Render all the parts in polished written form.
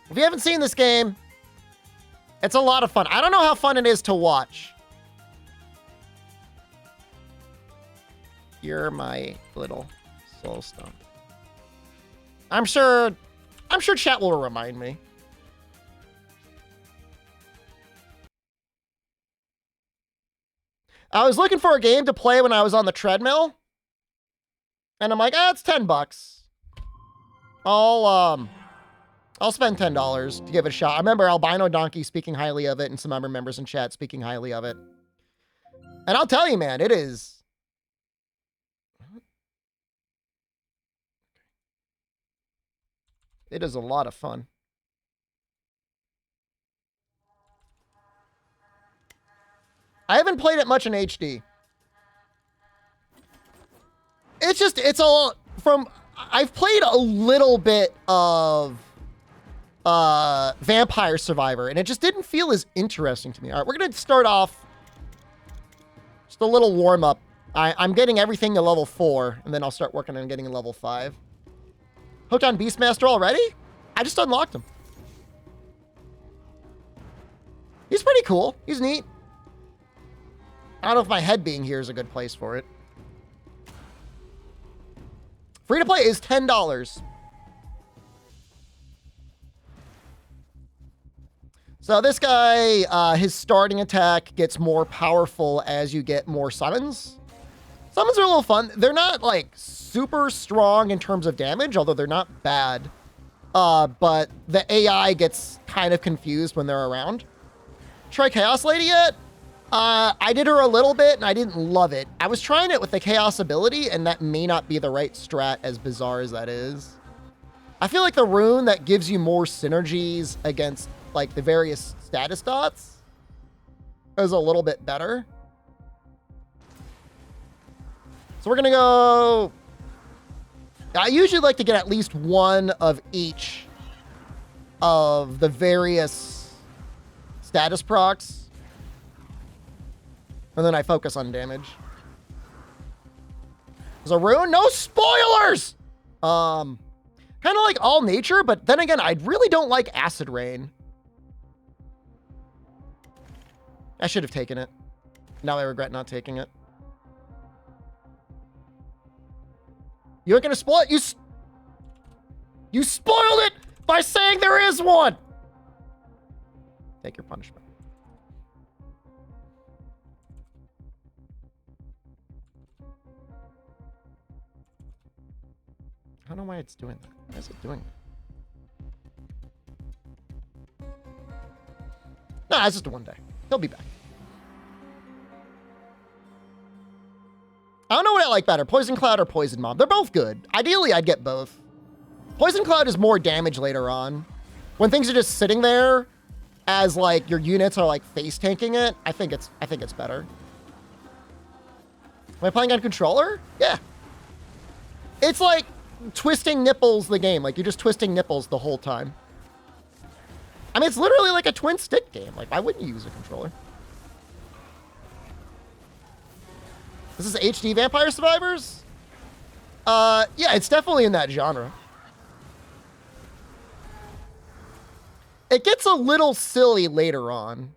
If you haven't seen this game, it's a lot of fun. I don't know how fun it is to watch. You're my little Soulstone. I'm sure chat will remind me. I was looking for a game to play when I was on the treadmill. And I'm like, it's $10. I'll spend $10 to give it a shot. I remember Albino Donkey speaking highly of it and some other members in chat speaking highly of it. And I'll tell you, man, it is. It is a lot of fun. I haven't played it much in HD. It's all from, I've played a little bit of Vampire Survivor, and it just didn't feel as interesting to me. All right, we're going to start off just a little warm-up. I'm getting everything to level 4, and then I'll start working on getting a level 5. Hooked on Beastmaster already? I just unlocked him. He's pretty cool. He's neat. I don't know if my head being here is a good place for it. Free to play is $10. So this guy, his starting attack gets more powerful as you get more summons. Summons are a little fun. They're not like super strong in terms of damage, although they're not bad. But the AI gets kind of confused when they're around. Try Chaos Lady yet? I did her a little bit and I didn't love it. I was trying it with the Chaos ability and that may not be the right strat, as bizarre as that is. I feel like the rune that gives you more synergies against like the various status dots is a little bit better. So we're gonna go. I usually like to get at least one of each of the various status procs. And then I focus on damage. There's a rune? No spoilers! Kind of like all nature, but then again, I really don't like acid rain. I should have taken it. Now I regret not taking it. You ain't gonna spoil it? You spoiled it by saying there is one! Take your punishment. I don't know why it's doing that. Why is it doing that? Nah, it's just a one day. He'll be back. I don't know what I like better, Poison Cloud or Poison Mob. They're both good. Ideally, I'd get both. Poison Cloud is more damage later on. When things are just sitting there as like your units are like face tanking it, I think it's better. Am I playing on controller? Yeah. It's like twisting nipples the game. Like you're just twisting nipples the whole time. I mean, it's literally like a twin stick game. Like, why wouldn't you use a controller? This is HD Vampire Survivors? Yeah, it's definitely in that genre. It gets a little silly later on.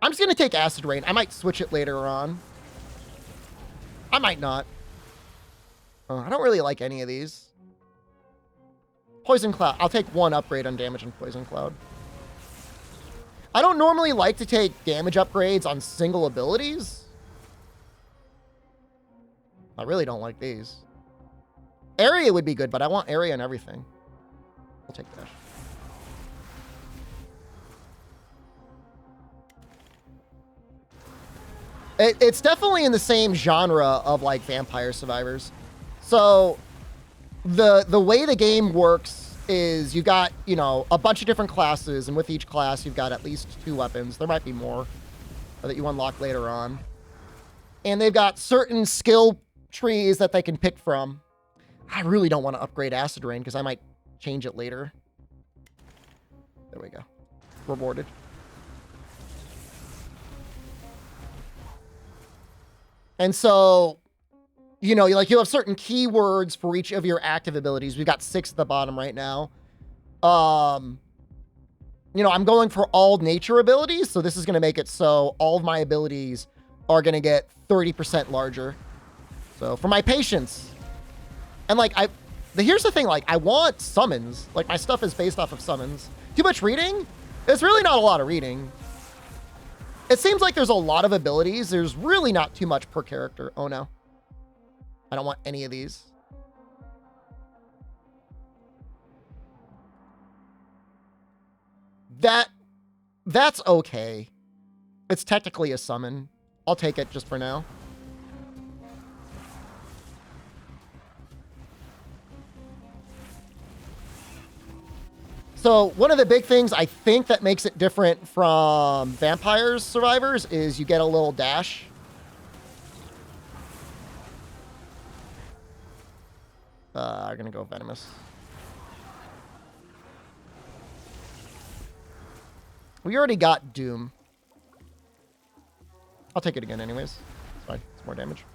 I'm just going to take Acid Rain. I might switch it later on. I might not. I don't really like any of these. Poison Cloud. I'll take one upgrade on damage on Poison Cloud. I don't normally like to take damage upgrades on single abilities. I really don't like these. Area would be good, but I want area and everything. I'll take that. It's definitely in the same genre of like Vampire Survivors. So the way the game works is you got, you know, a bunch of different classes, and with each class you've got at least 2 weapons. There might be more that you unlock later on. And they've got certain skill trees that they can pick from. I really don't want to upgrade Acid Rain because I might change it later. There we go. Rewarded. And so, you know, like you have certain keywords for each of your active abilities. We've got 6 at the bottom right now. you know, I'm going for all nature abilities. So this is going to make it so all of my abilities are going to get 30% larger. So for my patience. And like, here's the thing, like I want summons. Like my stuff is based off of summons. Too much reading? It's really not a lot of reading. It seems like there's a lot of abilities. There's really not too much per character. Oh no. I don't want any of these. That's okay. It's technically a summon. I'll take it just for now. So one of the big things I think that makes it different from Vampires Survivors is you get a little dash. I'm gonna go Venomous. We already got Doom. I'll take it again anyways. It's fine. It's more damage.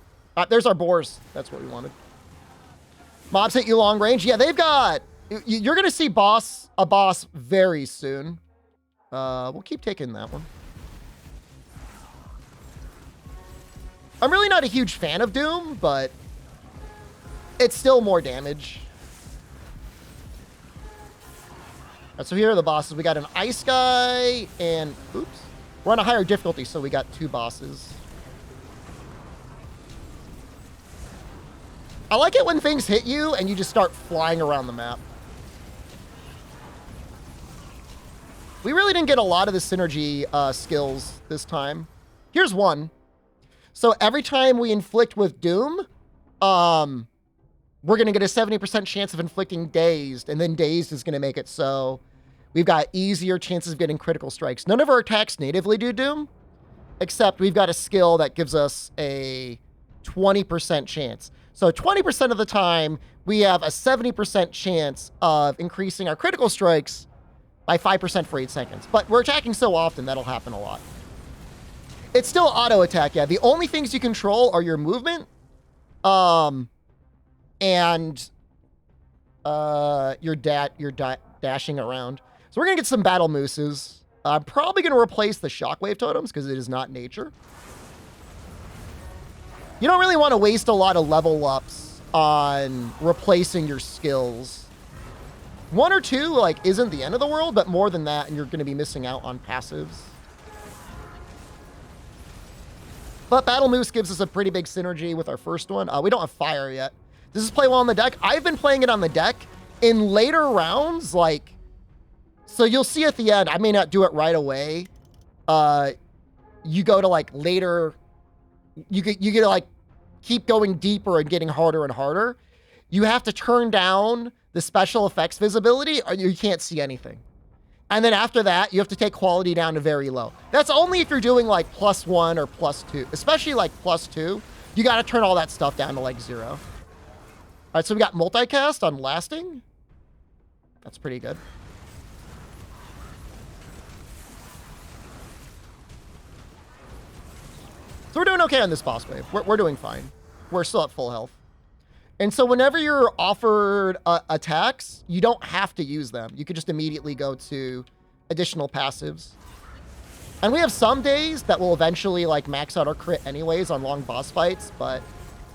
There's our boars. That's what we wanted. Mobs hit you long range. Yeah, they've got... You're going to see a boss very soon. We'll keep taking that one. I'm really not a huge fan of Doom, but it's still more damage. Right, so here are the bosses. We got an ice guy and... Oops. We're on a higher difficulty, so we got 2 bosses. I like it when things hit you and you just start flying around the map. We really didn't get a lot of the synergy skills this time. Here's one. So every time we inflict with Doom, we're going to get a 70% chance of inflicting Dazed, and then Dazed is going to make it so we've got easier chances of getting critical strikes. None of our attacks natively do Doom, except we've got a skill that gives us a 20% chance. So 20% of the time, we have a 70% chance of increasing our critical strikes by 5% for 8 seconds. But we're attacking so often, that'll happen a lot. It's still auto attack, yeah. The only things you control are your movement, and your dashing around. So we're gonna get some battle mooses. I'm probably gonna replace the shockwave totems because it is not nature. You don't really want to waste a lot of level ups on replacing your skills. 1 or 2 like isn't the end of the world, but more than that, and you're gonna be missing out on passives. But Battle Moose gives us a pretty big synergy with our first one. We don't have fire yet. Does this play well on the deck? I've been playing it on the deck. In later rounds, like... So you'll see at the end, I may not do it right away. You go to, like, later... You get to, like, keep going deeper and getting harder and harder. You have to turn down the special effects visibility or you can't see anything. And then after that, you have to take quality down to very low. That's only if you're doing like +1 or +2, especially like +2. You got to turn all that stuff down to like 0. All right, so we got multicast on lasting. That's pretty good. So we're doing okay on this boss wave. We're doing fine. We're still at full health. And so whenever you're offered attacks, you don't have to use them. You could just immediately go to additional passives. And we have some days that will eventually like max out our crit anyways on long boss fights, but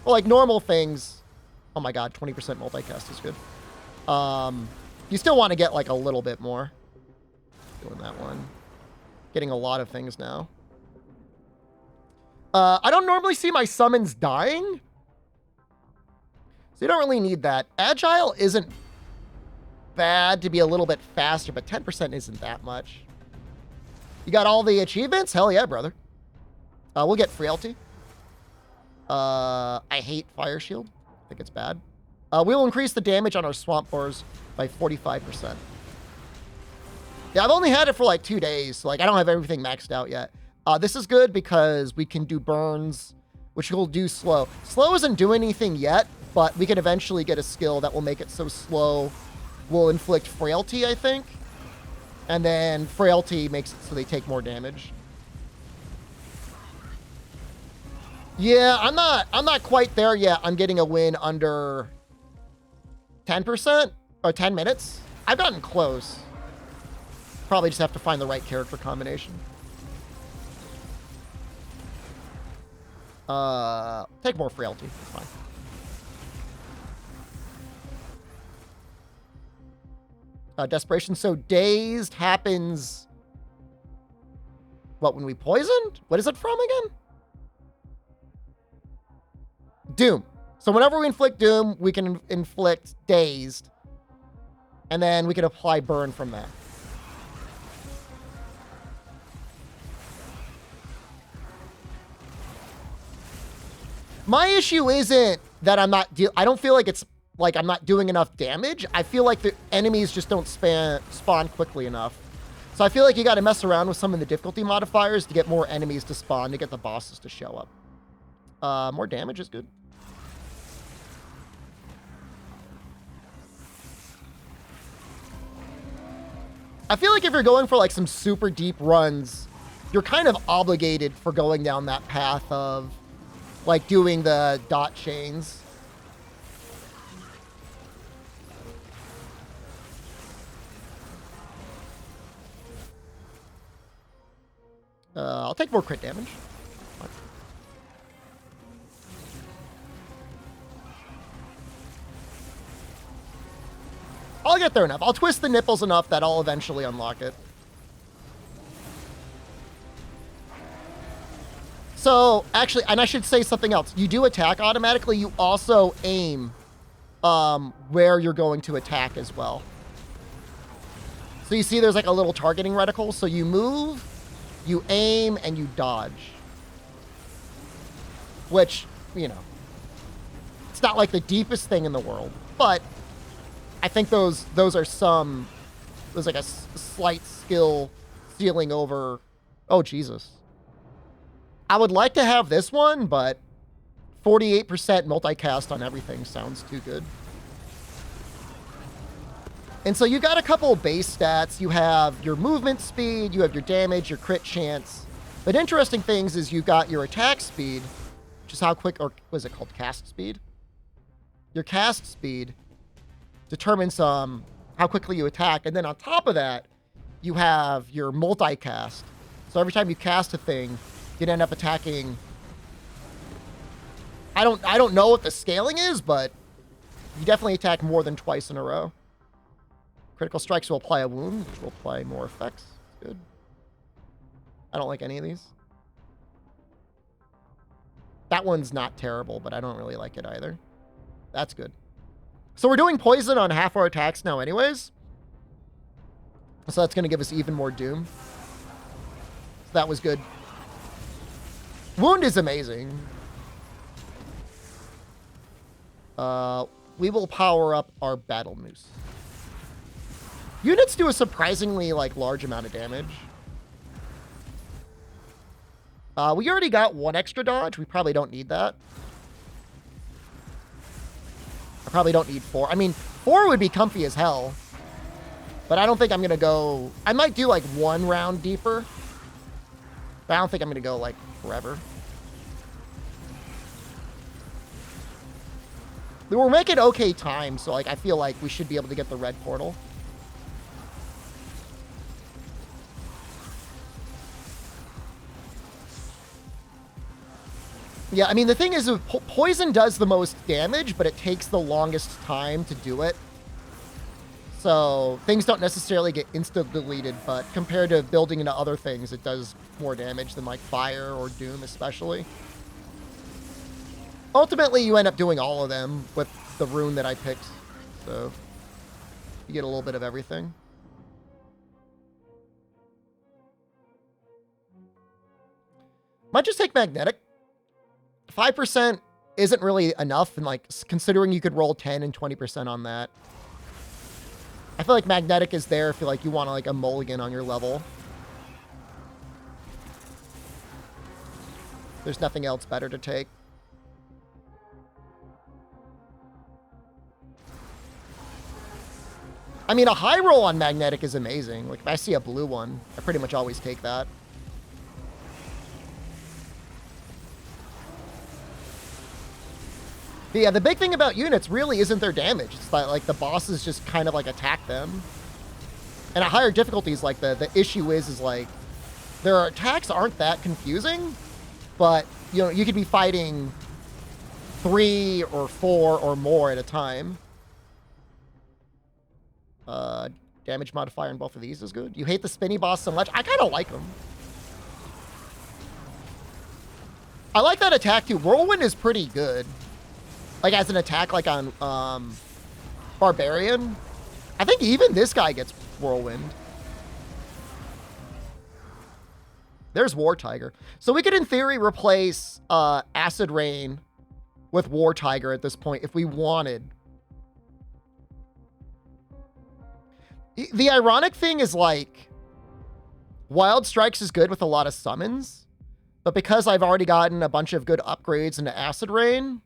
for like normal things, oh my god, 20% multicast is good. You still want to get like a little bit more. Doing that one. Getting a lot of things now. I don't normally see my summons dying. So you don't really need that. Agile isn't bad to be a little bit faster, but 10% isn't that much. You got all the achievements? Hell yeah, brother. We'll get Frailty. I hate Fire Shield. I think it's bad. We will increase the damage on our Swamp Boars by 45%. Yeah, I've only had it for like 2 days, so like I don't have everything maxed out yet. This is good because we can do burns, which will do slow. Slow isn't doing anything yet, but we can eventually get a skill that will make it so slow will inflict frailty, I think. And then frailty makes it so they take more damage. Yeah, I'm not quite there yet. I'm getting a win under 10% or 10 minutes. I've gotten close. Probably just have to find the right character combination. Take more frailty. It's fine. Desperation. So dazed happens... What, when we poisoned? What is it from again? Doom. So whenever we inflict doom, we can inflict dazed. And then we can apply burn from that. My issue isn't that I'm not... I don't feel like it's like I'm not doing enough damage. I feel like the enemies just don't spawn quickly enough. So I feel like you got to mess around with some of the difficulty modifiers to get more enemies to spawn, to get the bosses to show up. More damage is good. I feel like if you're going for like some super deep runs, you're kind of obligated for going down that path of like doing the dot chains. I'll take more crit damage. I'll get there enough. I'll twist the nipples enough that I'll eventually unlock it. So, actually, and I should say something else. You do attack automatically. You also aim where you're going to attack as well. So you see there's like a little targeting reticle. So you move, you aim, and you dodge. Which, you know, it's not like the deepest thing in the world, but I think those are some... There's like a slight skill ceiling over... Oh, Jesus. I would like to have this one, but 48% multicast on everything sounds too good. And so you got a couple base stats. You have your movement speed, you have your damage, your crit chance. But interesting things is you got your attack speed, which is how quick... Or what is it called? Cast speed? Your cast speed determines how quickly you attack, and then on top of that, you have your multicast. So every time you cast a thing, you'd end up attacking. I don't know what the scaling is, but you definitely attack more than twice in a row. Critical strikes will apply a wound, which will apply more effects. Good. I don't like any of these. That one's not terrible, but I don't really like it either. That's good. So we're doing poison on half our attacks now anyways. So that's going to give us even more doom. So that was good. Wound is amazing. We will power up our battle moose. Units do a surprisingly large amount of damage. We already got one extra dodge. We probably don't need that. I probably don't need 4. I mean, 4 would be comfy as hell. But I don't think I'm going to go... I might do, 1 round deeper. But I don't think I'm going to go, forever. We're making okay time, so, I feel like we should be able to get the red portal. Yeah, I mean, the thing is, poison does the most damage, but it takes the longest time to do it. So things don't necessarily get insta-deleted, but compared to building into other things, it does more damage than, fire or doom, especially. Ultimately, you end up doing all of them with the rune that I picked. So you get a little bit of everything. Might just take magnetic. 5% isn't really enough, and considering you could roll 10 and 20% on that. I feel like magnetic is there if you want a mulligan on your level. There's nothing else better to take. I mean, a high roll on magnetic is amazing. If I see a blue one, I pretty much always take that. But yeah, the big thing about units really isn't their damage. It's that, the bosses just kind of, attack them. And at higher difficulties, like the issue is like their attacks aren't that confusing, but you know, you could be fighting 3 or 4 or more at a time. Damage modifier in both of these is good. You hate the spinny boss so much. I kind of like him. I like that attack too. Whirlwind is pretty good. Like as an attack, like on Barbarian. I think even this guy gets Whirlwind. There's War Tiger. So we could, in theory, replace Acid Rain with War Tiger at this point if we wanted. The ironic thing is, like, Wild Strikes is good with a lot of summons, but because I've already gotten a bunch of good upgrades into Acid Rain,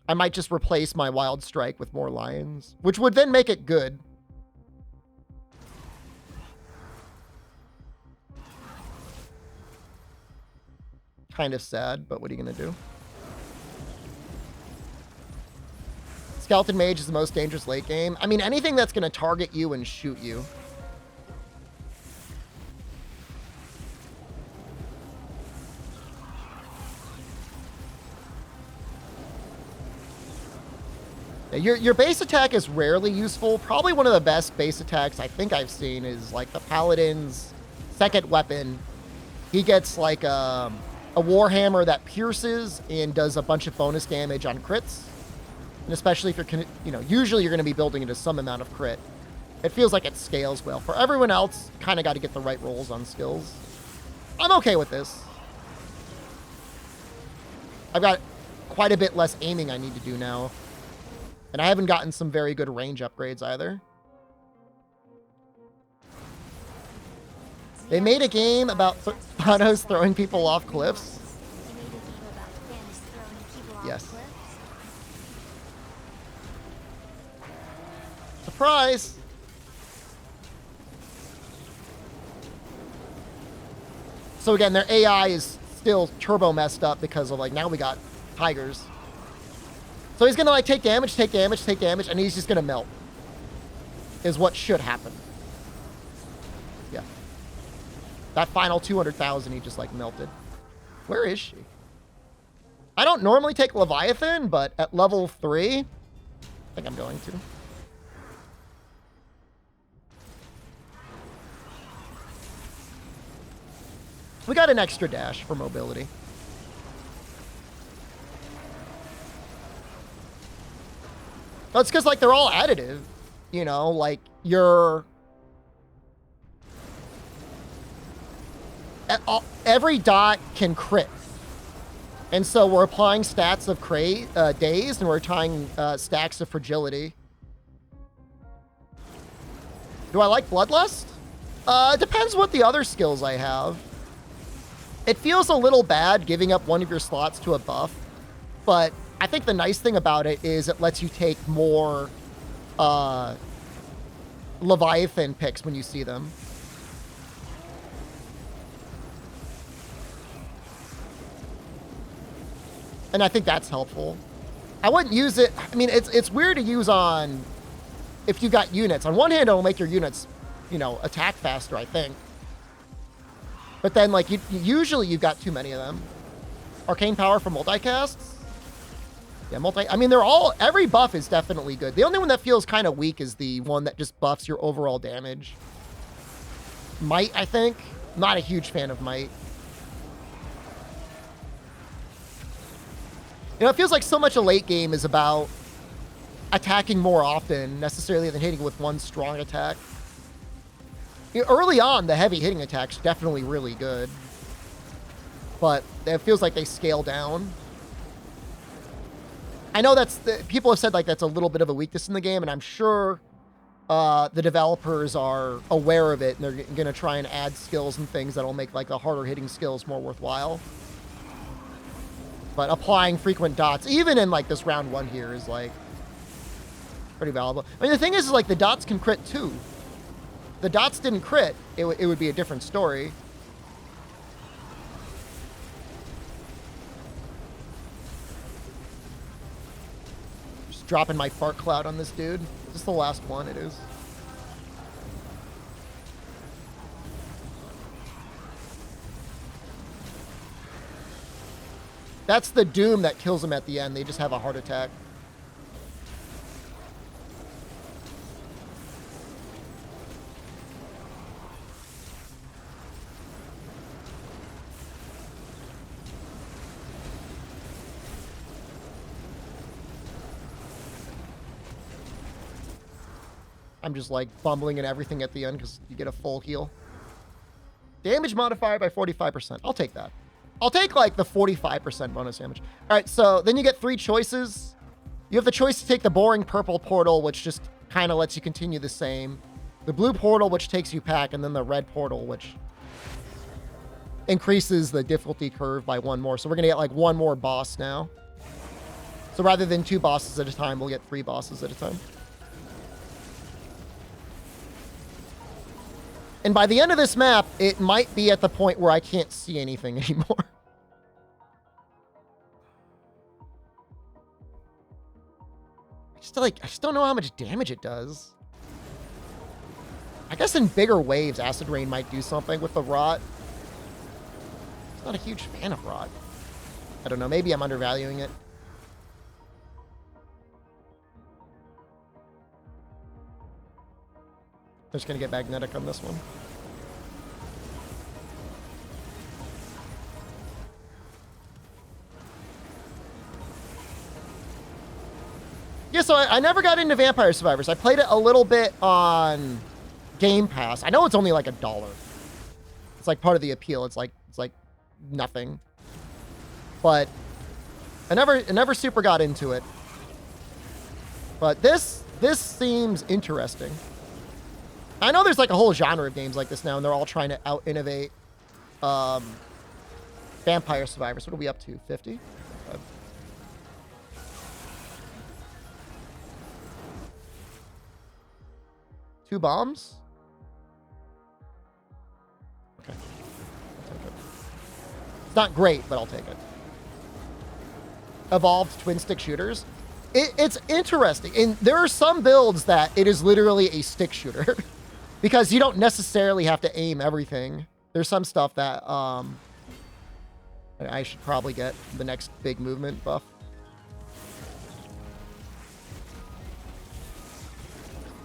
I might just replace my Wild Strike with more Lions, which would then make it good. Kind of sad, but what are you going to do? Skeleton Mage is the most dangerous late game. I mean, anything that's going to target you and shoot you. Yeah, your base attack is rarely useful. Probably one of the best base attacks I think I've seen is like the Paladin's second weapon. He gets like a Warhammer that pierces and does a bunch of bonus damage on crits. And especially if you're, you know, usually you're going to be building into some amount of crit. It feels like it scales well. For everyone else, kind of got to get the right rolls on skills. I'm okay with this. I've got quite a bit less aiming I need to do now. And I haven't gotten some very good range upgrades either. They made a game about Thanos throwing people off cliffs. Yes. Surprise! So again, their AI is still turbo messed up because of, like, now we got tigers. So he's gonna, like, take damage, and he's just gonna melt. Is what should happen. Yeah. That final 200,000, he just, like, melted. Where is she? I don't normally take Leviathan, but at level 3, I think I'm going to. We got an extra dash for mobility. That's because, like, they're all additive. You know, like, every dot can crit. And so we're applying stats of daze, and we're applying stacks of fragility. Do I like Bloodlust? It depends what the other skills I have. It feels a little bad giving up one of your slots to a buff, but I think the nice thing about it is it lets you take more Leviathan picks when you see them. And I think that's helpful. I wouldn't use it. I mean, it's weird to use on if you got units. On one hand, it'll make your units, you know, attack faster, I think. But then, like, usually you've got too many of them. Arcane power for multicasts. Yeah, I mean, every buff is definitely good. The only one that feels kind of weak is the one that just buffs your overall damage. Might, I think. Not a huge fan of Might. You know, it feels like so much a late game is about attacking more often, necessarily, than hitting with one strong attack. You know, early on, the heavy hitting attack's definitely really good. But it feels like they scale down. I know people have said, like, that's a little bit of a weakness in the game, and I'm sure the developers are aware of it, and they're going to try and add skills and things that'll make, like, the harder hitting skills more worthwhile. But applying frequent dots, even in, like, this round 1 here, is, like, pretty valuable. I mean, the thing is, like, the dots can crit too. If the dots didn't crit, it would be a different story. Just dropping my fart cloud on this dude. Is this the last one? It is. That's the doom that kills them at the end. They just have a heart attack. I'm just like bumbling and everything at the end because you get a full heal. Damage modifier by 45%. I'll take that. I'll take like the 45% bonus damage. All right, so then you get 3 choices. You have the choice to take the boring purple portal, which just kind of lets you continue the same. The blue portal, which takes you back, and then the red portal, which increases the difficulty curve by 1 more. So we're going to get like 1 more boss now. So rather than 2 bosses at a time, we'll get 3 bosses at a time. And by the end of this map, it might be at the point where I can't see anything anymore. I just don't know how much damage it does. I guess in bigger waves, Acid Rain might do something with the Rot. I'm not a huge fan of Rot. I don't know, maybe I'm undervaluing it. I'm just gonna get magnetic on this one. Yeah, so I never got into Vampire Survivors. I played it a little bit on Game Pass. I know it's only like $1. It's like part of the appeal. It's like nothing. But I never super got into it. But this seems interesting. I know there's like a whole genre of games like this now, and they're all trying to out-innovate Vampire Survivors. What are we up to? 50? 2 bombs? Okay. I'll take it. It's not great, but I'll take it. Evolved twin stick shooters. It's interesting. And there are some builds that it is literally a stick shooter. Because you don't necessarily have to aim everything. There's some stuff that I should probably get the next big movement buff.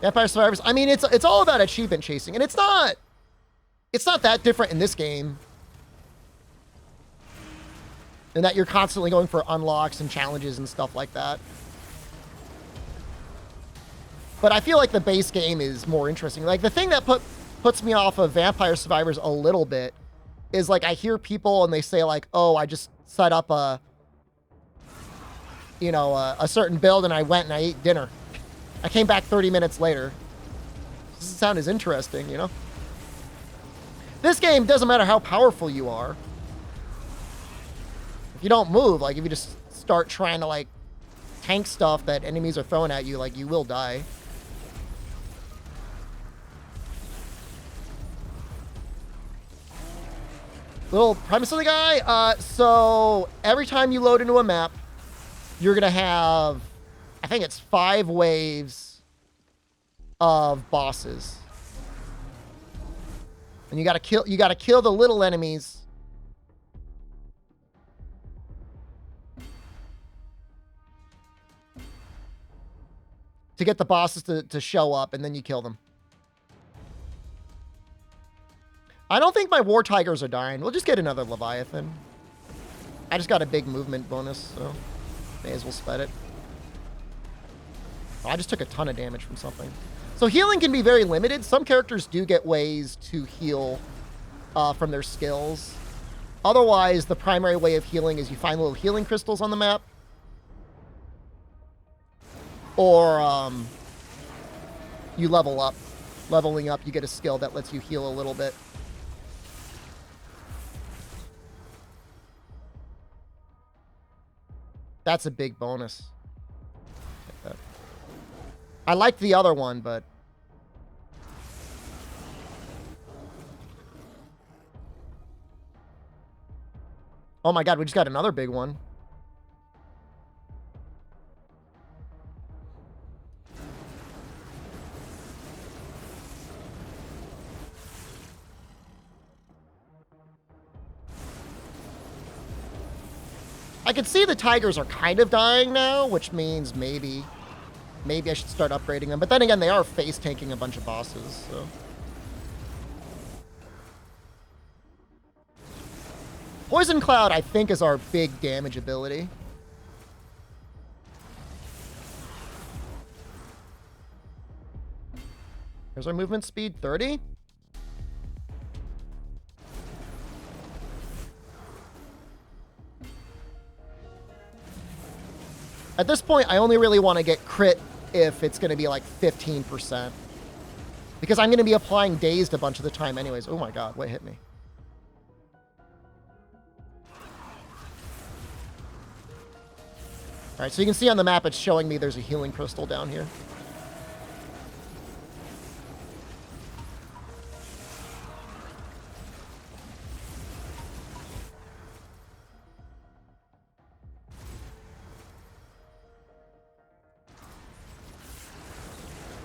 Vampire Survivors. I mean, it's all about achievement chasing, and it's not that different in this game. In that you're constantly going for unlocks and challenges and stuff like that. But I feel like the base game is more interesting. Like, the thing that puts me off of Vampire Survivors a little bit is, like, I hear people and they say, like, oh, I just set up a certain build and I went and I ate dinner. I came back 30 minutes later. Doesn't sound as interesting, you know? This game, doesn't matter how powerful you are. If you don't move, like, if you just start trying to, like, tank stuff that enemies are throwing at you, like, you will die. Little premise of the guy. So every time you load into a map, you're going to have, I think it's 5 waves of bosses. And you got to kill the little enemies. To get the bosses to show up, and then you kill them. I don't think my War Tigers are dying. We'll just get another Leviathan. I just got a big movement bonus, so may as well spend it. Oh, I just took a ton of damage from something. So healing can be very limited. Some characters do get ways to heal from their skills. Otherwise, the primary way of healing is you find little healing crystals on the map. Or you level up. Leveling up, you get a skill that lets you heal a little bit. That's a big bonus. I like the other one, but... Oh my god, we just got another big one. I can see the tigers are kind of dying now, which means maybe I should start upgrading them. But then again, they are face tanking a bunch of bosses, so. Poison Cloud, I think, is our big damage ability. Here's our movement speed, 30. At this point, I only really want to get crit if it's going to be like 15%. Because I'm going to be applying dazed a bunch of the time anyways. Oh my god, what hit me? Alright, so you can see on the map it's showing me there's a healing crystal down here.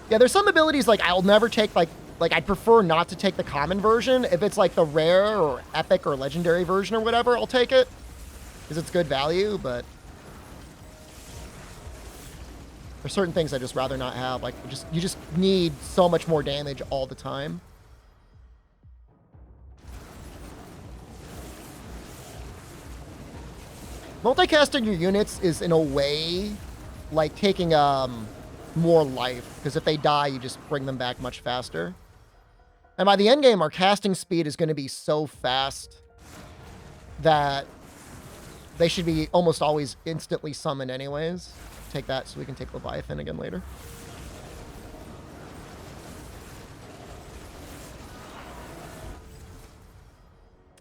Yeah, there's some abilities like I'll never take like I'd prefer not to take the common version. If it's like the rare or epic or legendary version or whatever, I'll take it because it's good value, but there's certain things I just rather not have. Like you just need so much more damage all the time. Multicasting your units is in a way like taking more life, because if they die, you just bring them back much faster. And by the end game, our casting speed is going to be so fast that they should be almost always instantly summoned anyways. Take that so we can take Leviathan again later.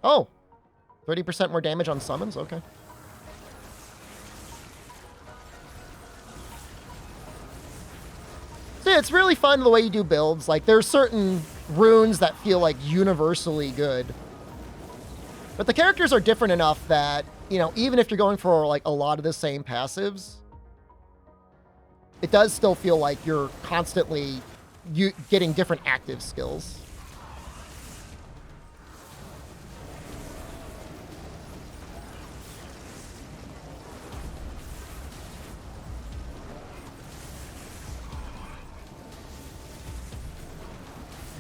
Oh, 30% more damage on summons? Okay. So yeah, it's really fun the way you do builds. Like, there's certain runes that feel like universally good. But the characters are different enough that, you know, even if you're going for like a lot of the same passives, it does still feel like you're constantly getting different active skills.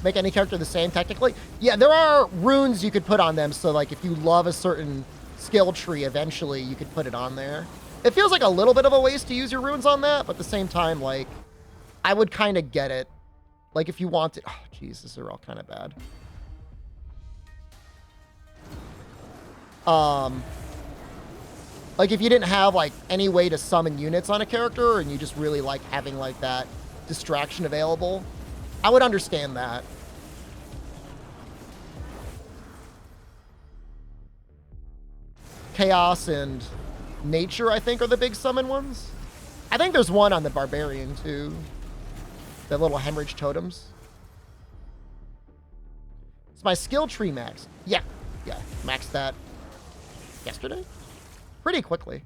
Make any character the same technically? Yeah, there are runes you could put on them, so like if you love a certain skill tree, eventually you could put it on there. It feels like a little bit of a waste to use your runes on that, but at the same time, like, I would kind of get it. Like if you want it. Oh, jeez, these are all kind of bad. Like if you didn't have like any way to summon units on a character and you just really like having like that distraction available, I would understand that. Chaos and Nature, I think, are the big summon ones. I think there's one on the Barbarian, too. The little hemorrhage totems. It's my skill tree max. Yeah, maxed that yesterday? Pretty quickly.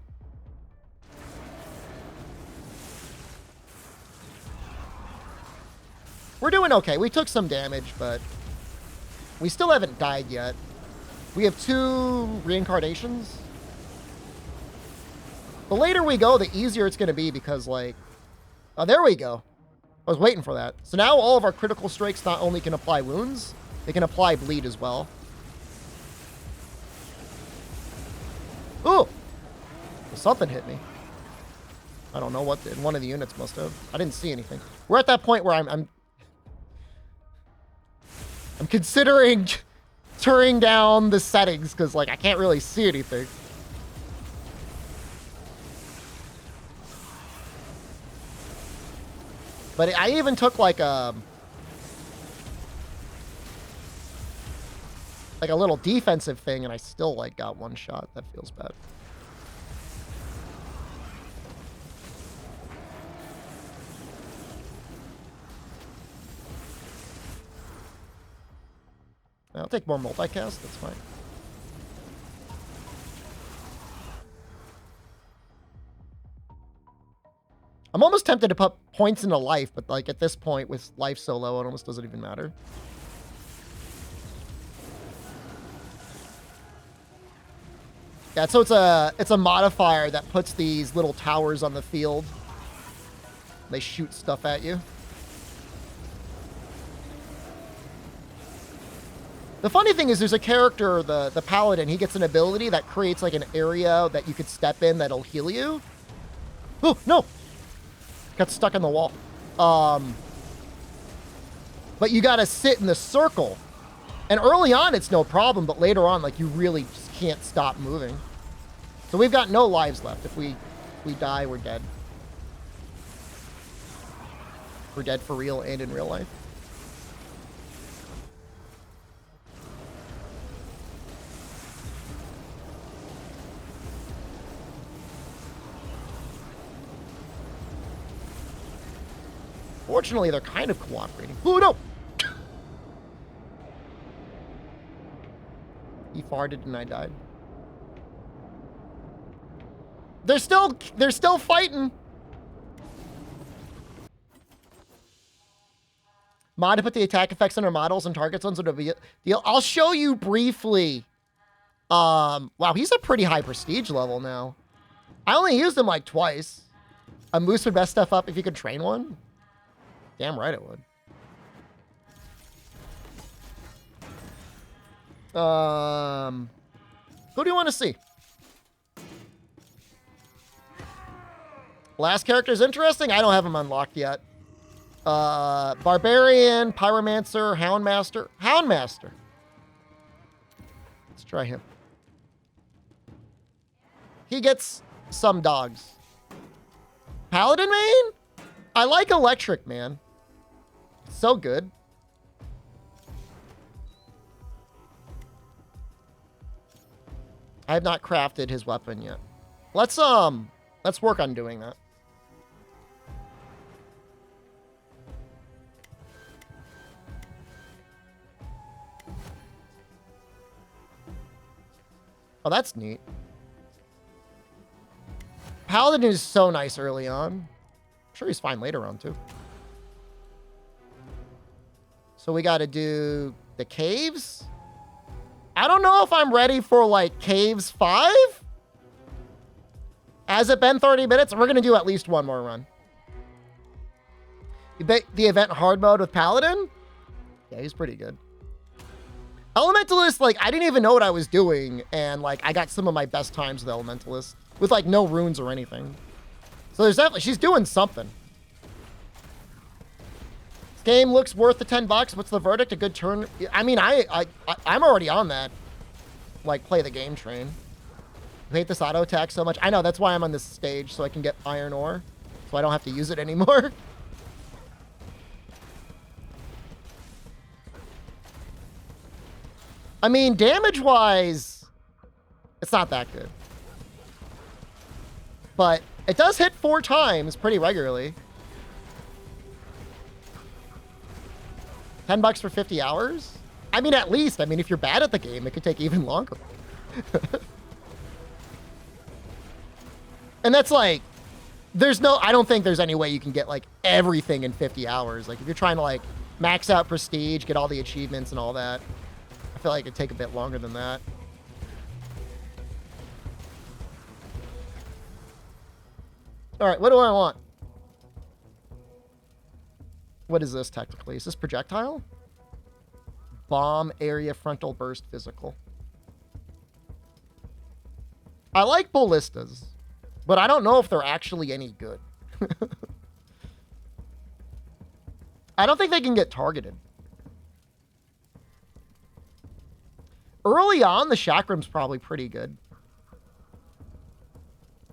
We're doing okay. We took some damage, but we still haven't died yet. We have 2 reincarnations. The later we go, the easier it's going to be because, like... Oh, there we go. I was waiting for that. So now all of our critical strikes not only can apply wounds, they can apply bleed as well. Ooh! Something hit me. I don't know what did. One of the units must have. I didn't see anything. We're at that point where I'm considering turning down the settings because, like, I can't really see anything. But I even took like a little defensive thing, and I still like got one shot. That feels bad. I'll take more multicast. That's fine. I'm almost tempted to put points into life, but like at this point with life so low, it almost doesn't even matter. Yeah, so it's a modifier that puts these little towers on the field. They shoot stuff at you. The funny thing is there's a character, the paladin, he gets an ability that creates like an area that you could step in that'll heal you. Oh, no! Got stuck in the wall. But you gotta sit in the circle. And early on, it's no problem, but later on, like, you really just can't stop moving. So we've got no lives left. If we die, we're dead. We're dead for real and in real life. Fortunately, they're kind of cooperating. Oh, no! He farted and I died. They're still fighting. Mod to put the attack effects on our models and target zones would be a deal. I'll show you briefly. Wow, he's a pretty high prestige level now. I only used him like twice. A moose would mess stuff up if you could train one. Damn right it would. Who do you want to see? Last character is interesting. I don't have him unlocked yet. Barbarian, Pyromancer, Houndmaster. Houndmaster. Let's try him. He gets some dogs. Paladin main? I like Electric, man. So good. I have not crafted his weapon yet. Let's work on doing that. Oh, that's neat. Paladin is so nice early on. I'm sure he's fine later on, too. So we got to do the caves. I don't know if I'm ready for, like, Caves 5. Has it been 30 minutes? We're going to do at least one more run. You bet the event hard mode with Paladin? Yeah, he's pretty good. Elementalist, like, I didn't even know what I was doing, and, like, I got some of my best times with Elementalist, with, like, no runes or anything. So there's definitely, she's doing something. This game looks worth the $10. What's the verdict? A good turn? I mean, I'm already on that, like, play the game train. I hate this auto attack so much. I know, that's why I'm on this stage, so I can get iron ore, so I don't have to use it anymore. I mean, damage-wise, it's not that good. But it does hit 4 times pretty regularly. $10 for 50 hours? I mean, at least. I mean, if you're bad at the game, it could take even longer. And that's like, I don't think there's any way you can get, like, everything in 50 hours. Like, if you're trying to, like, max out prestige, get all the achievements and all that, I feel like it'd take a bit longer than that. All right, what do I want? What is this technically? Is this projectile? Bomb, area, frontal burst, physical. I like ballistas, but I don't know if they're actually any good. I don't think they can get targeted. Early on, the Chakram's probably pretty good.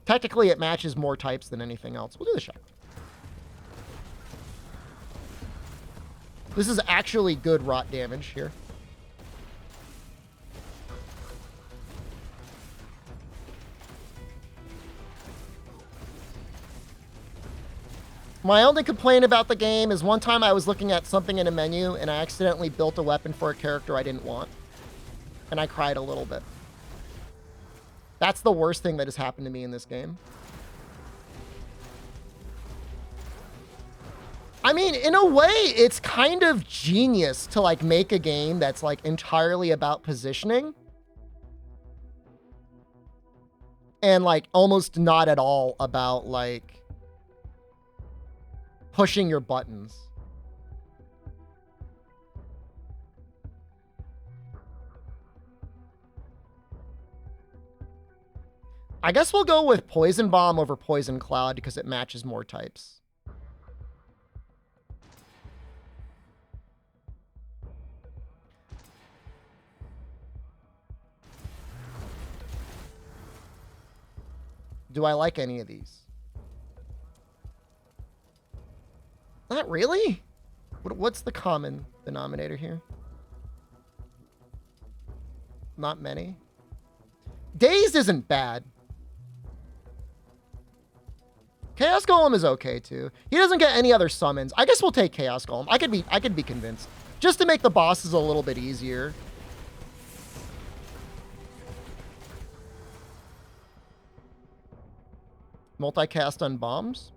Technically, it matches more types than anything else. We'll do the Chakram. This is actually good rot damage here. My only complaint about the game is one time I was looking at something in a menu and I accidentally built a weapon for a character I didn't want. And I cried a little bit. That's the worst thing that has happened to me in this game. I mean, in a way, it's kind of genius to, like, make a game that's, like, entirely about positioning. and like almost not at all about like pushing your buttons. I guess we'll go with Poison Bomb over Poison Cloud because it matches more types. Do I like any of these? Not really. What's the common denominator here? Not many. Dazed isn't bad. Chaos Golem is okay too. He doesn't get any other summons. I guess we'll take Chaos Golem. I could be convinced. Just to make the bosses a little bit easier. Multicast on bombs?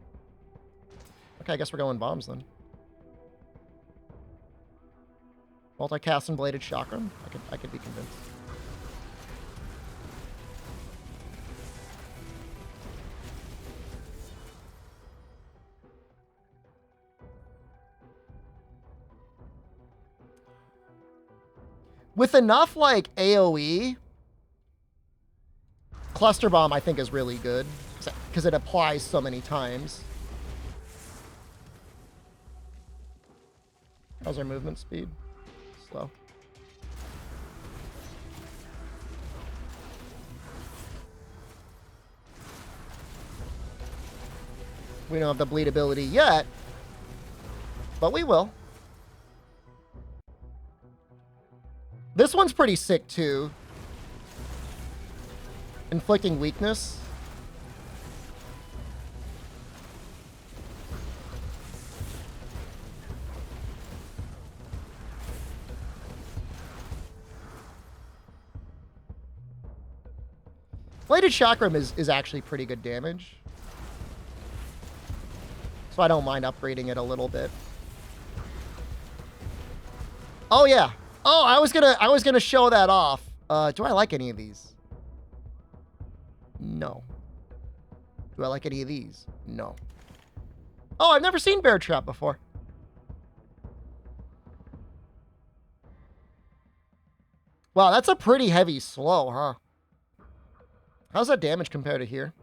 Okay, I guess we're going bombs then. Multicast and Bladed Chakram? I could be convinced. With enough, like, AoE, Cluster Bomb, I think, is really good. Because it applies so many times. How's our movement speed? Slow. We don't have the bleed ability yet, but we will. This one's pretty sick, too. Inflicting weakness. Bladed Chakram is actually pretty good damage. So I don't mind upgrading it a little bit. Oh yeah. Oh, I was gonna show that off. Do I like any of these? No. Do I like any of these? No. Oh, I've never seen Bear Trap before. Wow, that's a pretty heavy slow, huh? How's that damage compared to here?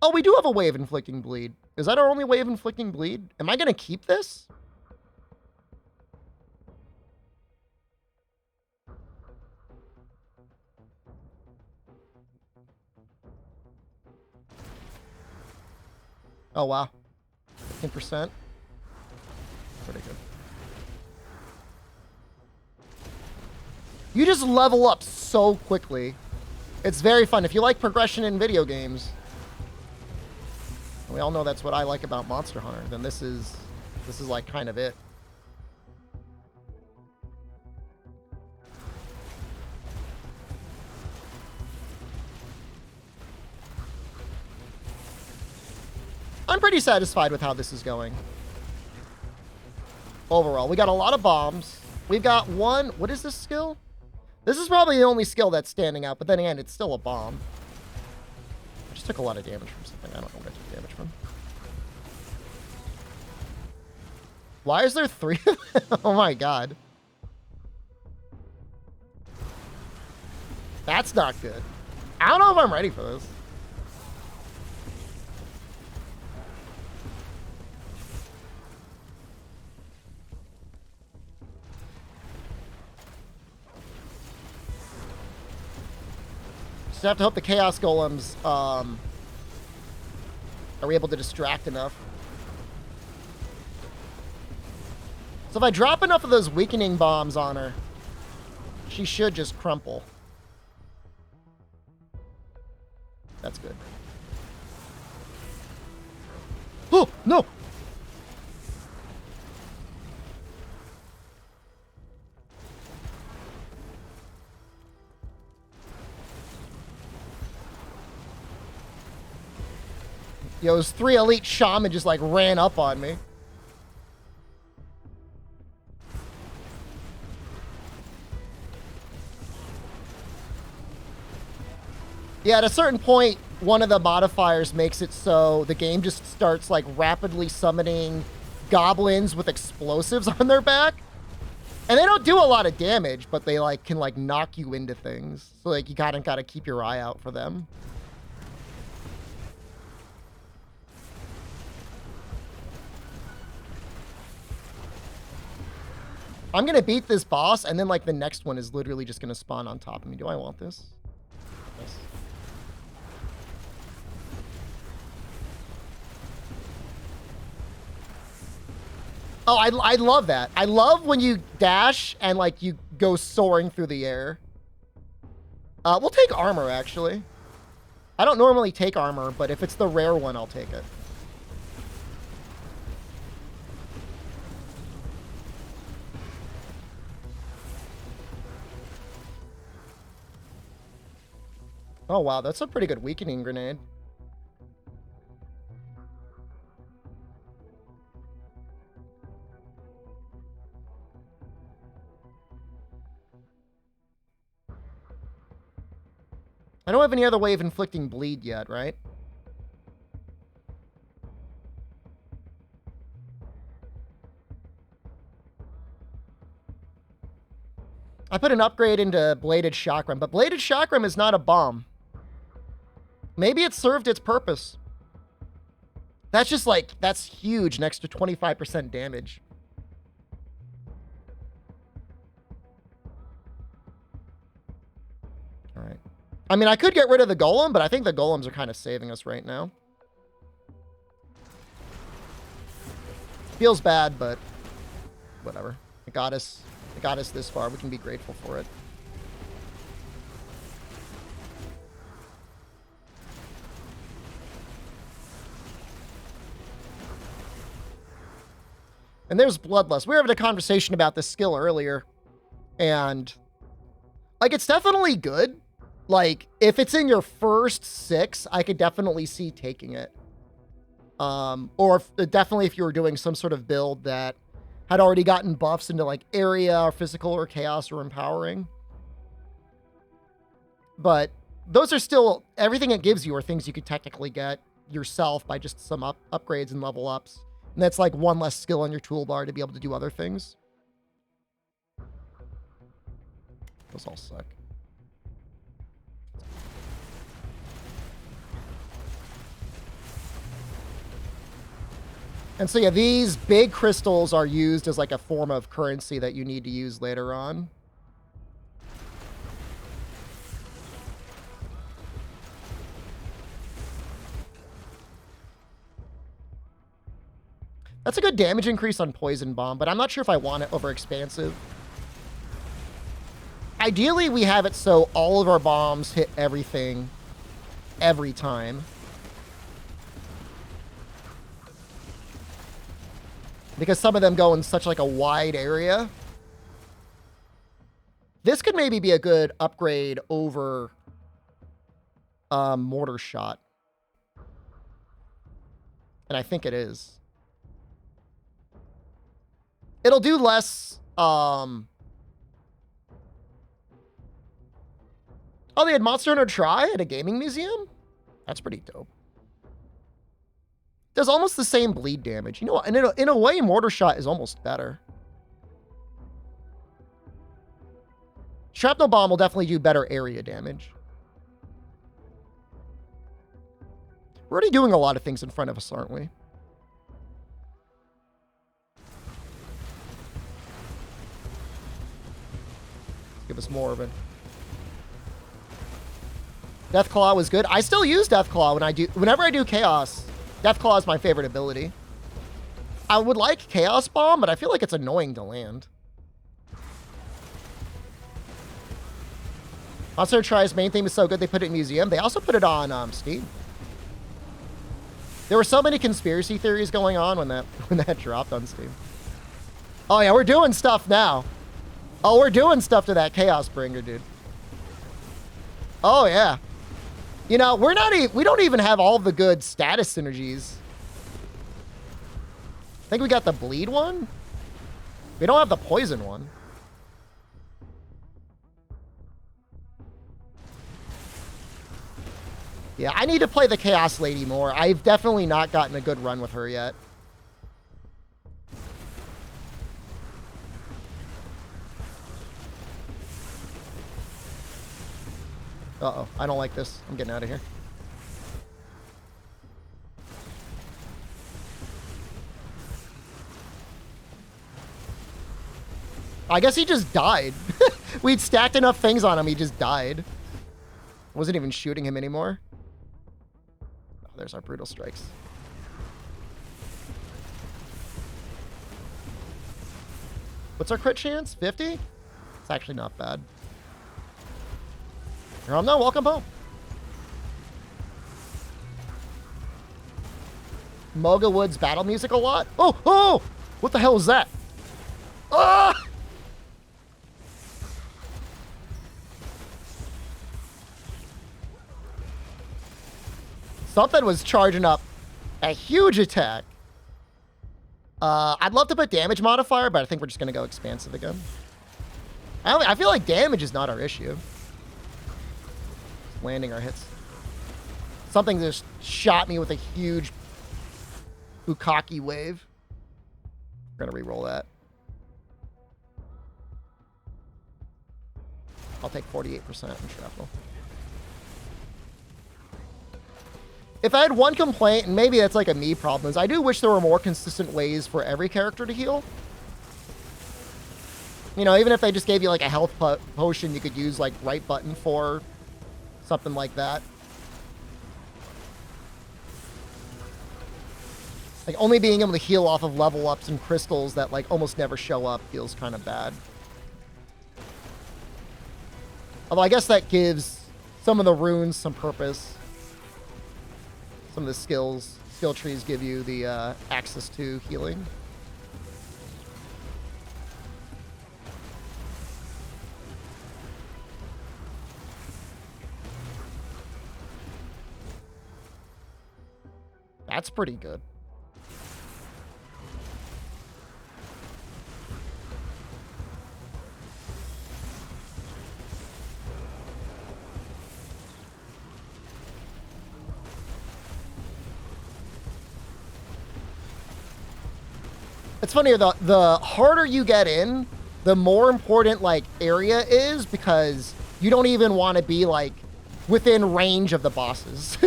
Oh, we do have a Wave Inflicting Bleed. Is that our only Wave Inflicting Bleed? Am I going to keep this? Oh, wow. 15%. Pretty good. You just level up so quickly. It's very fun. If you like progression in video games, we all know that's what I like about Monster Hunter, then this is like kind of it. I'm pretty satisfied with how this is going. Overall, we got a lot of bombs. We've got one, what is this skill? This is probably the only skill that's standing out, but then again, it's still a bomb. I just took a lot of damage from something. I don't know what I took damage from. Why is there 3 of them? Oh my god. That's not good. I don't know if I'm ready for this. Just have to hope the Chaos Golems are able to distract enough. So if I drop enough of those weakening bombs on her, she should just crumple. That's good. Oh, no! Yo, those 3 elite shaman just like ran up on me. Yeah, at a certain point, one of the modifiers makes it so the game just starts like rapidly summoning goblins with explosives on their back. And they don't do a lot of damage, but they like can like knock you into things. So like you gotta keep your eye out for them. I'm gonna beat this boss, and then like the next one is literally just gonna spawn on top of me. Do I want this? Yes. Oh, I love that. I love when you dash and like you go soaring through the air. We'll take armor, actually. I don't normally take armor, but if it's the rare one, I'll take it. Oh, wow. That's a pretty good weakening grenade. I don't have any other way of inflicting bleed yet, right? I put an upgrade into Bladed Chakram, but Bladed Chakram is not a bomb. Maybe it served its purpose. That's just like, that's huge next to 25% damage. All right. I mean, I could get rid of the golem, but I think the golems are kind of saving us right now. Feels bad, but whatever. It got us this far. We can be grateful for it. And there's Bloodlust. We were having a conversation about this skill earlier, and like it's definitely good. Like, if it's in your first 6, I could definitely see taking it. Or definitely if you were doing some sort of build that had already gotten buffs into like area or physical or chaos or empowering. But those are still, everything it gives you are things you could technically get yourself by just some upgrades and level ups. And that's like one less skill on your toolbar to be able to do other things. Those all suck. And so, yeah, these big crystals are used as like a form of currency that you need to use later on. That's a good damage increase on Poison Bomb, but I'm not sure if I want it over Expansive. Ideally, we have it so all of our bombs hit everything every time. Because some of them go in such like a wide area. This could maybe be a good upgrade over Mortar Shot. And I think it is. It'll do less... Oh, they had Monster Hunter Tri at a gaming museum? That's pretty dope. Does almost the same bleed damage. You know what? And in a way, Mortar Shot is almost better. Shrapnel Bomb will definitely do better area damage. We're already doing a lot of things in front of us, aren't we? Give us more of it. Deathclaw was good. I still use Deathclaw whenever I do Chaos. Deathclaw is my favorite ability. I would like Chaos Bomb, but I feel like it's annoying to land. Monster Tri's main theme is so good they put it in Museum. They also put it on Steam. There were so many conspiracy theories going on when that dropped on Steam. Oh yeah, we're doing stuff now. Oh, we're doing stuff to that Chaos Bringer, dude. Oh yeah. You know, we don't even have all the good status synergies. I think we got the bleed one. We don't have the poison one. Yeah, I need to play the Chaos Lady more. I've definitely not gotten a good run with her yet. Uh-oh, I don't like this. I'm getting out of here. I guess he just died. We'd stacked enough things on him, he just died. Wasn't even shooting him anymore. Oh, there's our brutal strikes. What's our crit chance? 50? It's actually not bad. Oh no, welcome home. Moga Woods battle music a lot? Oh, oh! What the hell is that? Ah! Something was charging up a huge attack. I'd love to put damage modifier, but I think we're just going to go expansive again. I feel like damage is not our issue. Landing our hits. Something just shot me with a huge Bukaki wave. We're going to re-roll that. I'll take 48% in shrapnel. If I had one complaint, and maybe that's like a me problem, is I do wish there were more consistent ways for every character to heal. You know, even if they just gave you like a health potion, you could use like right button for something like that. Like only being able to heal off of level ups and crystals that like almost never show up feels kind of bad. Although I guess that gives some of the runes some purpose. Some of the skill trees give you the access to healing. That's pretty good. It's funny, the harder you get in, the more important like area is, because you don't even want to be like within range of the bosses.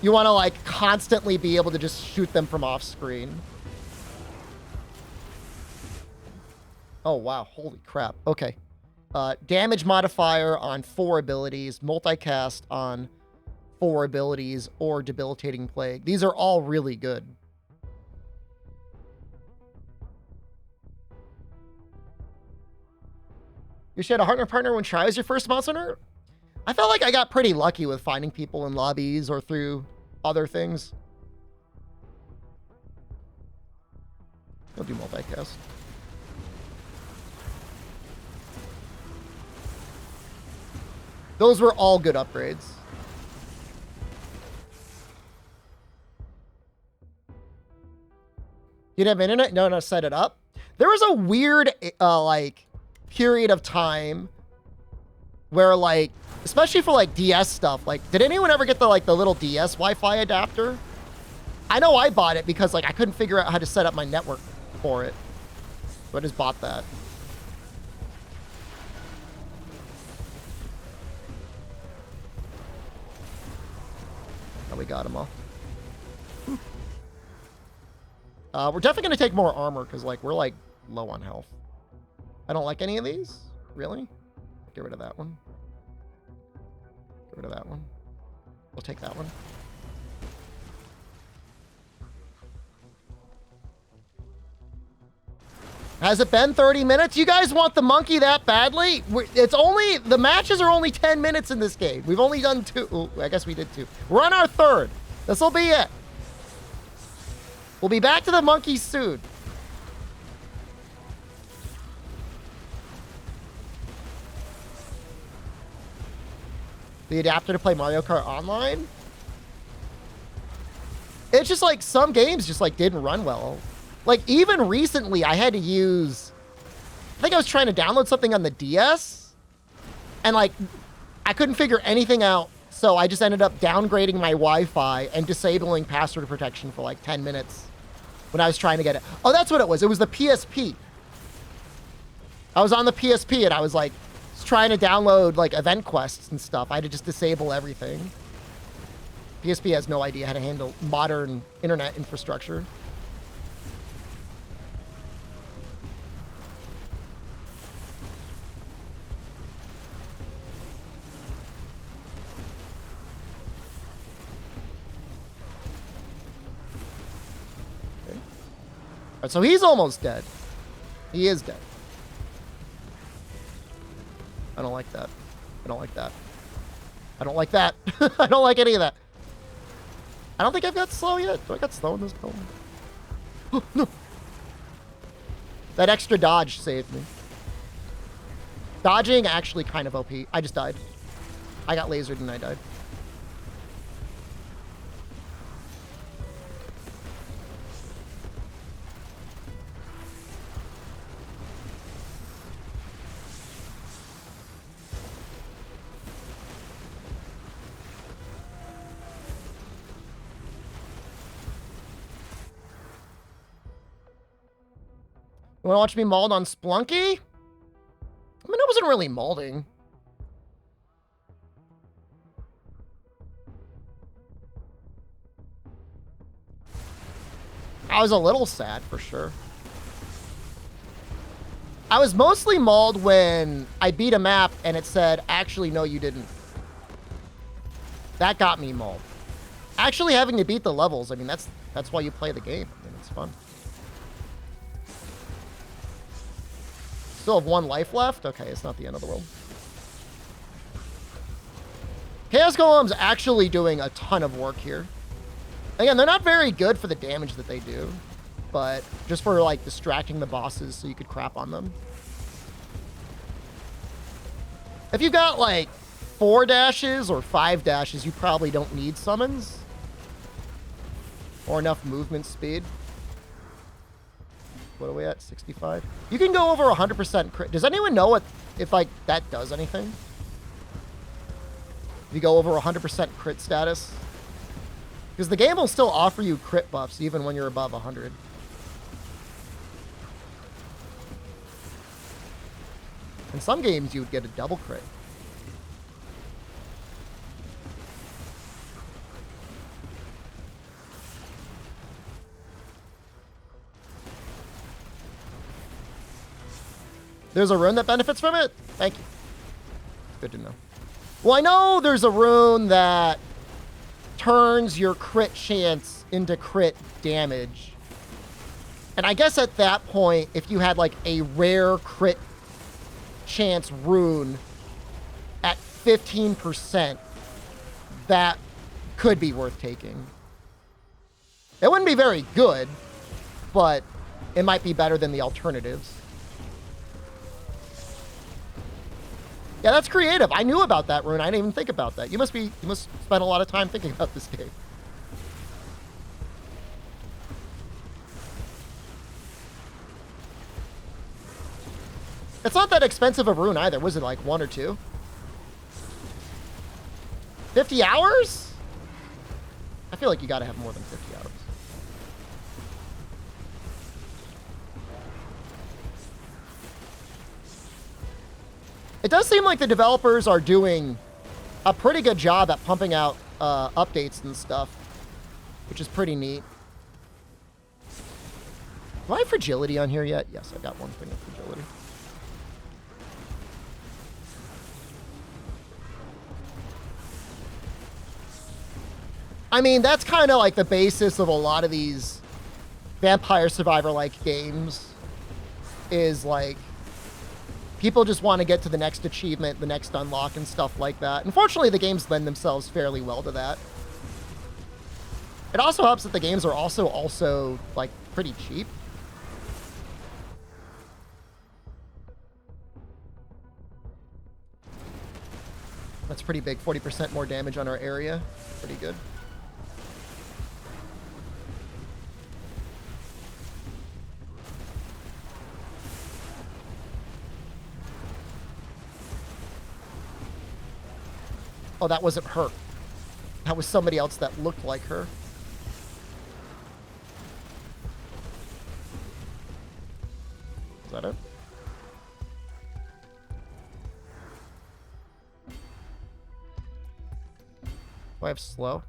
You want to like constantly be able to just shoot them from off screen. Oh wow, holy crap. Okay. Damage modifier on 4 abilities, multicast on 4 abilities, or debilitating plague. These are all really good. You should have a partner when Try was your first mouse hunter? I felt like I got pretty lucky with finding people in lobbies or through other things. I'll do multicast. Those were all good upgrades. You didn't have internet? No, set it up. There was a weird, like, period of time where, like, especially for like DS stuff, like, did anyone ever get the like the little DS Wi-Fi adapter? I know I bought it because like I couldn't figure out how to set up my network for it. So I just bought that. Oh, we got them all. We're definitely gonna take more armor because like we're like low on health. I don't like any of these. Really? Get rid of that one. Get rid of that one. We'll take that one. Has it been 30 minutes? You guys want the monkey that badly? It's only, the matches are only 10 minutes in this game. We've only done 2. Ooh, I guess we did 2. We're on our 3rd. This'll be it. We'll be back to the monkey soon. The adapter to play Mario Kart Online? It's just like some games just like didn't run well. Like even recently I had to use, I think I was trying to download something on the DS and like I couldn't figure anything out, so I just ended up downgrading my Wi-Fi and disabling password protection for like 10 minutes when I was trying to get it. Oh, that's what it was. It was the PSP. I was on the PSP and I was like trying to download like event quests and stuff. I had to just disable everything. PSP has no idea how to handle modern internet infrastructure. Okay. All right, so he's almost dead. He is dead. I don't like that. I don't like that. I don't like that. I don't like any of that. I don't think I've got slow yet. Do I got slow in this build? Oh, no. That extra dodge saved me. Dodging actually kind of OP. I just died. I got lasered and I died. You want to watch me mauled on Splunky? I mean, I wasn't really mauling. I was a little sad, for sure. I was mostly mauled when I beat a map and it said, actually, no, you didn't. That got me mauled. Actually having to beat the levels, I mean, that's why you play the game. I mean, it's fun. Still have 1 life left? Okay, it's not the end of the world. Chaos Golem's actually doing a ton of work here. Again, they're not very good for the damage that they do, but just for, like, distracting the bosses so you could crap on them. If you've got, like, 4 dashes or 5 dashes, you probably don't need summons. Or enough movement speed. What are we at? 65? You can go over 100% crit. Does anyone know if like, that does anything? If you go over 100% crit status? Because the game will still offer you crit buffs even when you're above 100. In some games, you would get a double crit. There's a rune that benefits from it? Thank you. Good to know. Well, I know there's a rune that turns your crit chance into crit damage. And I guess at that point, if you had like a rare crit chance rune at 15%, that could be worth taking. It wouldn't be very good, but it might be better than the alternatives. Yeah, that's creative. I knew about that rune. I didn't even think about that. You must spend a lot of time thinking about this game. It's not that expensive a rune either. Was it like 1 or 2? 50 hours? I feel like you gotta have more than 50 hours. It does seem like the developers are doing a pretty good job at pumping out updates and stuff, which is pretty neat. Do I have fragility on here yet? Yes, I've got 1 thing of fragility. I mean, that's kind of like the basis of a lot of these Vampire Survivor-like games, is like, people just want to get to the next achievement, the next unlock, and stuff like that. Unfortunately, the games lend themselves fairly well to that. It also helps that the games are also like, pretty cheap. That's pretty big. 40% more damage on our area. Pretty good. Oh, that wasn't her. That was somebody else that looked like her. Is that it? Do I have slow?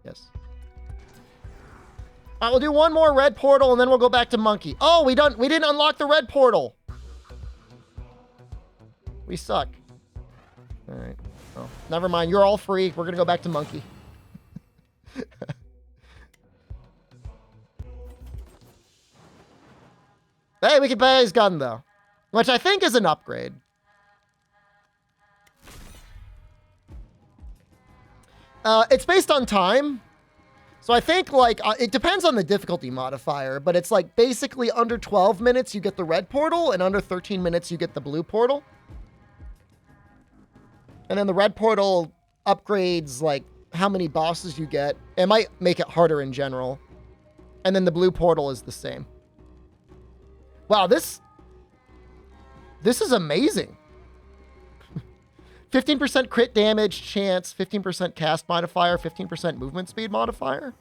Yes. All right, we'll do one more red portal and then we'll go back to monkey. Oh, we didn't unlock the red portal. We suck. All right. Oh, never mind. You're all free. We're going to go back to monkey. Hey, we can buy his gun though, which I think is an upgrade. It's based on time. So I think like it depends on the difficulty modifier, but it's like basically under 12 minutes you get the red portal and under 13 minutes you get the blue portal. And then the red portal upgrades like how many bosses you get. It might make it harder in general. And then the blue portal is the same. Wow, this is amazing. 15% crit damage chance, 15% cast modifier, 15% movement speed modifier.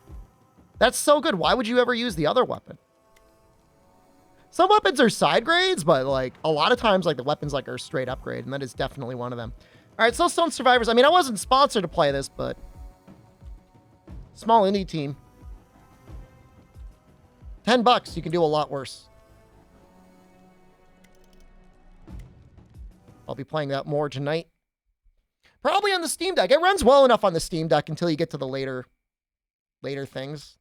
That's so good. Why would you ever use the other weapon? Some weapons are side grades, but like a lot of times like the weapons like are straight upgrade, and that is definitely one of them. All right, Soulstone Survivors. I mean, I wasn't sponsored to play this, but small indie team. $10, you can do a lot worse. I'll be playing that more tonight. Probably on the Steam Deck. It runs well enough on the Steam Deck until you get to the later things.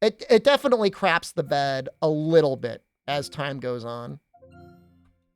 It definitely craps the bed a little bit as time goes on.